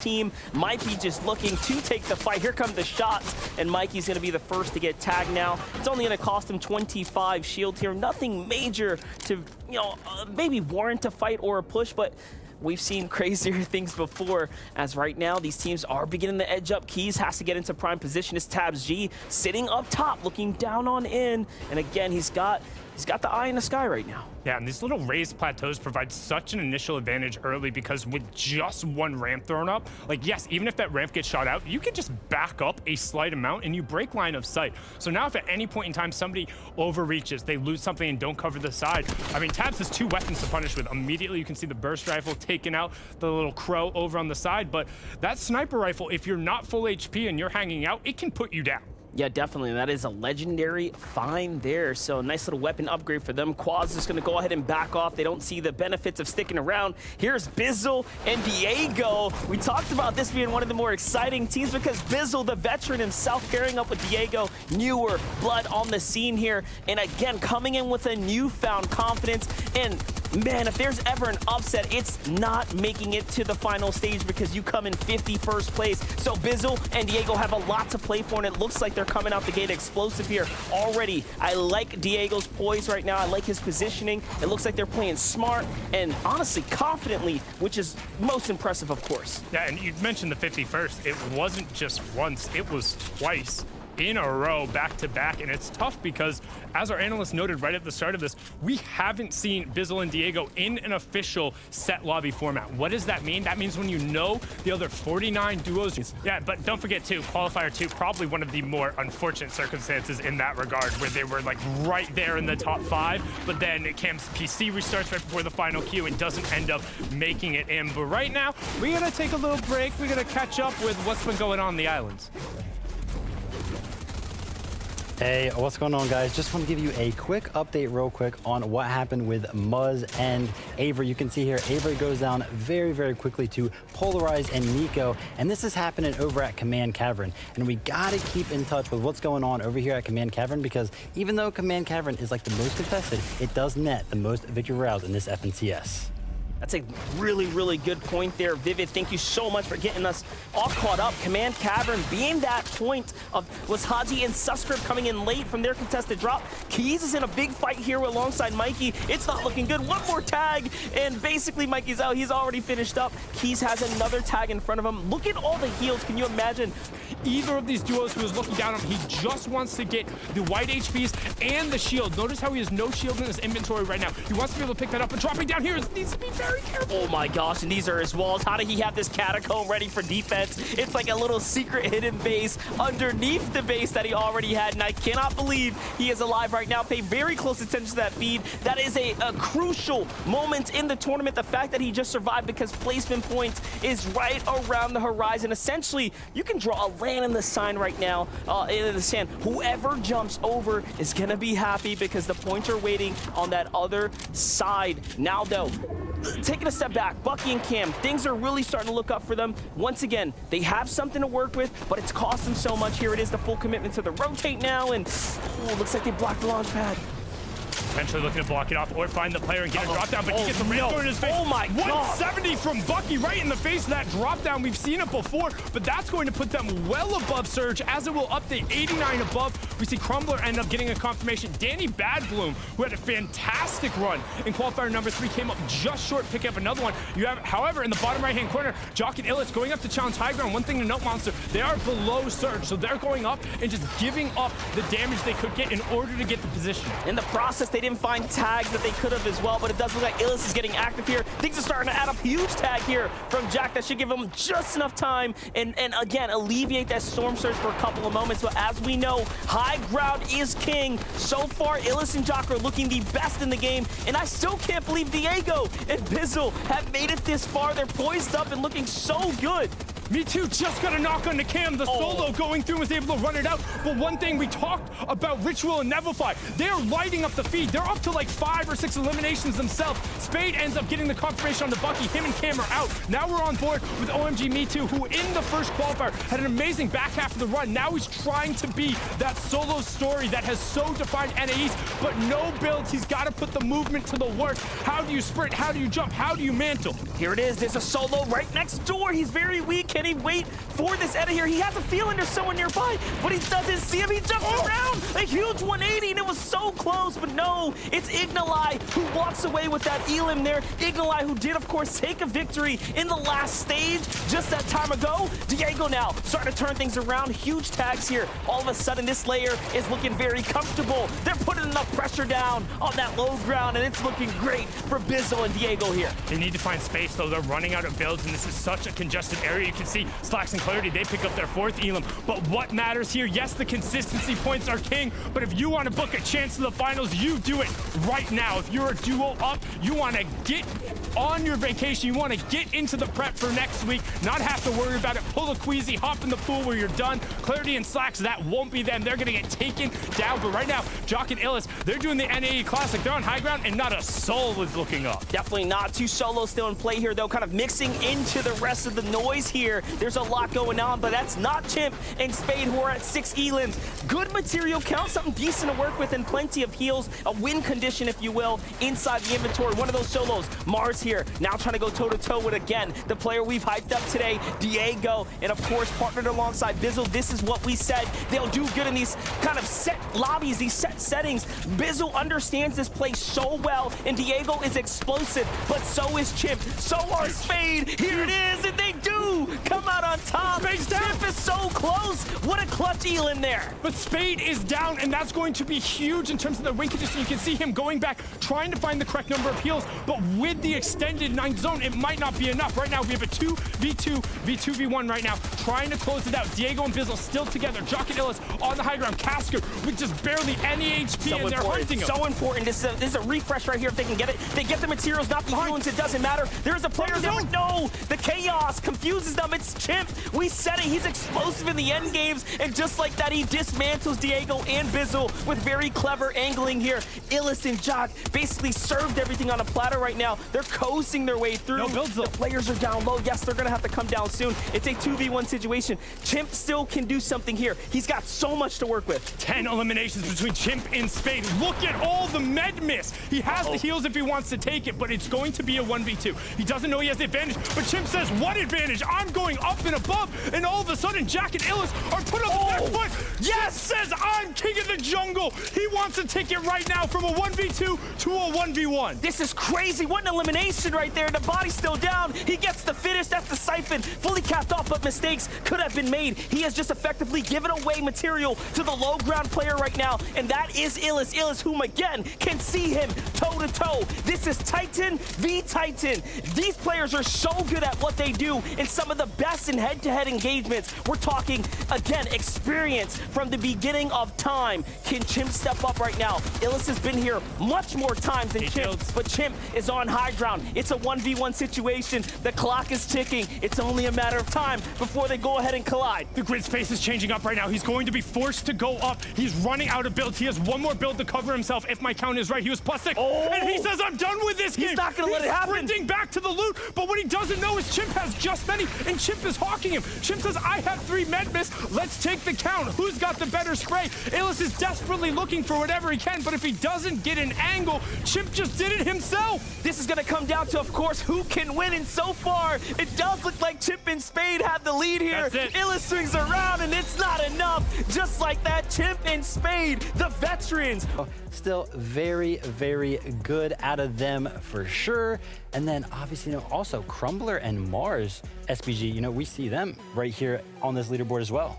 team might be just looking to take the fight. Here come the shots, and Mikey's going to be the first to get tagged now. It's only going to cost him 25 shield here. Nothing major to, maybe warrant a fight or a push, but we've seen crazier things before, as right now these teams are beginning to edge up. Keys has to get into prime position. It's Tabs G sitting up top, looking down on in, and again, he's got the eye in the sky right now. Yeah, and these little raised plateaus provide such an initial advantage early because with just one ramp thrown up, like yes, even if that ramp gets shot out, you can just back up a slight amount and you break line of sight. So now if at any point in time somebody overreaches, they lose something and don't cover the side, I mean, Tabs has two weapons to punish with. Immediately you can see the burst rifle taking out the little crow over on the side, but that sniper rifle, if you're not full HP and you're hanging out, it can put you down. Yeah, definitely. That is a legendary find there. So nice little weapon upgrade for them. Quad's just going to go ahead and back off. They don't see the benefits of sticking around. Here's Bizzle and Diego. We talked about this being one of the more exciting teams because Bizzle, the veteran himself, pairing up with Diego, newer blood on the scene here. And again, coming in with a newfound confidence. And man, if there's ever an upset, it's not making it to the final stage because you come in 51st place. So Bizzle and Diego have a lot to play for, and it looks like they're coming out the gate explosive here already. I like Diego's poise right now. I like his positioning. It looks like they're playing smart and honestly confidently, which is most impressive, of course. Yeah, and you mentioned the 51st. It wasn't just once, it was twice in a row, back to back, and it's tough because, as our analyst noted right at the start of this, we haven't seen Bizzle and Diego in an official set lobby format. What does that mean? That means when you know the other 49 duos. Yeah, but don't forget too, qualifier 2, probably one of the more unfortunate circumstances in that regard, where they were like right there in the top 5, but then Cam's PC restarts right before the final queue and doesn't end up making it in. But right now, we're gonna take a little break. We're gonna catch up with what's been going on in the islands. Hey, what's going on, guys? Just want to give you a quick update real quick on what happened with Muzz and Avery. You can see here, Avery goes down very, very quickly to Polarize and Nico, and this is happening over at Command Cavern. And we got to keep in touch with what's going on over here at Command Cavern because even though Command Cavern is like the most contested, it does net the most victory rounds in this FNCS. That's a really, really good point there, Vivid. Thank you so much for getting us all caught up. Command Cavern being that point of was Haji and Suscript coming in late from their contested drop. Keys is in a big fight here alongside Mikey. It's not looking good. One more tag, and basically Mikey's out. He's already finished up. Keys has another tag in front of him. Look at all the heals. Can you imagine? Either of these duos who is looking down on him, he just wants to get the white HPs and the shield. Notice how he has no shield in his inventory right now. He wants to be able to pick that up, and dropping down here needs to be very careful. Oh my gosh, and these are his walls. How did he have this catacomb ready for defense? It's like a little secret hidden base underneath the base that he already had, and I cannot believe he is alive right now. Pay very close attention to that feed. That is a crucial moment in the tournament. The fact that he just survived because placement points is right around the horizon. Essentially, you can draw a land in the sign right now, in the sand. Whoever jumps over is gonna be happy because the points are waiting on that other side. Now though, taking a step back, Bucky and Cam, things are really starting to look up for them. Once again, they have something to work with, but it's cost them so much. Here it is, the full commitment to the rotate now, and looks like they blocked the launch pad. Eventually looking to block it off or find the player and get a drop down, but he gets the ramp thrown in his face. Oh my God. 170 from Bucky right in the face of that drop down. We've seen it before, but that's going to put them well above Surge, as it will update 89 above. We see Crumbler end up getting a confirmation. Danny Badbloom, who had a fantastic run in qualifier number 3, came up just short, picking up another one. You have, however, in the bottom right-hand corner, Jock and Illis going up to challenge high ground. One thing to note, Monster, they are below Surge, so they're going up and just giving up the damage they could get in order to get the position. In the process, they didn't find tags that they could have as well, but it does look like Illis is getting active here. Things are starting to add up. Huge tag here from Jack that should give him just enough time and again, alleviate that storm surge for a couple of moments. But as we know, high ground is king. So far, Illis and Jock are looking the best in the game, and I still can't believe Diego and Bizzle have made it this far. They're poised up and looking so good. Me Too just got a knock on the cam. The solo going through was able to run it out. But one thing we talked about Ritual and Neverfly, they're lighting up the feed. They're up to like 5 or 6 eliminations themselves. Spade ends up getting the confirmation on the Bucky. Him and Cam are out. Now we're on board with OMG Me Too, who in the first qualifier had an amazing back half of the run. Now he's trying to be that solo story that has so defined NAEs, but no builds. He's got to put the movement to the work. How do you sprint? How do you jump? How do you mantle? Here it is. There's a solo right next door. He's very weak. Can he wait for this Edda here? He has a feeling there's someone nearby, but he doesn't see him. He jumps around a huge 180, and it was so close, but no, it's Ignalai who walks away with that Elim there. Ignalai who did, of course, take a victory in the last stage just that time ago. Diego now starting to turn things around. Huge tags here. All of a sudden, this layer is looking very comfortable. They're putting enough pressure down on that low ground, and it's looking great for Bizzle and Diego here. They need to find space, though. They're running out of builds, and this is such a congested area. You can see Slacks and Clarity, they pick up their 4th Elim. But what matters here? Yes, the consistency points are king, but if you want to book a chance to the finals, you do it right now. If you're a duel up, you want to get on your vacation. You want to get into the prep for next week, not have to worry about it. Pull a Queasy, hop in the pool where you're done. Clarity and Slacks, that won't be them. They're going to get taken down. But right now, Jock and Illis, they're doing the NAE Classic. They're on high ground, and not a soul is looking up. Definitely not. 2 solos still in play here, though, kind of mixing into the rest of the noise here. There's a lot going on, but that's not Chimp and Spade, who are at 6 Elims. Good material count, something decent to work with, and plenty of heals, a win condition, if you will, inside the inventory. One of those solos, Mars here, now trying to go toe-to-toe with, again, the player we've hyped up today, Diego, and of course, partnered alongside Bizzle. This is what we said. They'll do good in these kind of set lobbies, these set settings. Bizzle understands this play so well, and Diego is explosive, but so is Chimp. So are Spade. Here it is, and they do come out on top. Spade's down. Chimp is so close. What a clutch Elin there. But Spade is down, and that's going to be huge in terms of the win condition. You can see him going back, trying to find the correct number of heals, but with the extended 9th zone, it might not be enough. Right now, we have a 2v2, v2v1 right now, trying to close it out. Diego and Bizzle still together. Jock and Illis on the high ground. Casker with just barely any HP, and they're hunting him. So important. This is a refresh right here if they can get it. They get the materials, not the ruins. It doesn't matter. There's a player there, but no, the chaos confuses them. It's Chimp. We said it. He's explosive in the end games, and just like that, he dismantles Diego and Bizzle with very clever angling here. Illis and Jock basically served everything on a platter right now. They're coasting their way through. No builds, though. The players are down low. Yes, they're going to have to come down soon. It's a 2v1 situation. Chimp still can do something here. He's got so much to work with. 10 eliminations between Chimp and Spade. Look at all the med miss. He has the heals if he wants to take it, but it's going to be a 1v2. He doesn't know he has the advantage, but Chimp says, what advantage? I'm going up and above, and all of a sudden, Jack and Illis are put on the back foot. Yes, says, I'm king of the jungle. He wants to take it right now from a 1v2 to a 1v1. This is crazy. What an elimination right there. The body's still down. He gets the finish. That's the siphon. Fully capped off, but mistakes could have been made. He has just effectively given away material to the low ground player right now, and that is Illis. Illis, whom again can see him toe-to-toe. This is Titan v Titan. These players are so good at what they do in some of the best in head-to-head engagements. We're talking, again, experience from the beginning of time. Can Chimp step up right now? Illis has been here much more times than Chimp, but Chimp is on high ground. It's a 1v1 situation. The clock is ticking. It's only a matter of time before they go ahead and collide. The grid space is changing up right now. He's going to be forced to go up. He's running out of builds. He has one more build to cover himself. If my count is right, he was +6. And he says, I'm done with this game. He's not going to let it happen. Sprinting back to the loot, but what he doesn't know is Chimp has just many, and Chimp is hawking him. Chimp says, I have 3 med miss. Let's take the count. Who's got the better spray? Illis is desperately looking for whatever he can, but if he doesn't get an angle, Chimp just did it himself. This is going to come down to, of course, who can win, and so far, it does look like Chimp and Spade have the lead here. That's it. Illis swings around, and it's not enough. Just like that, Chimp and Spade, the veterans. Still very, very good out of them for sure. And then obviously, also Crumbler and Mars, SBG, we see them right here on this leaderboard as well.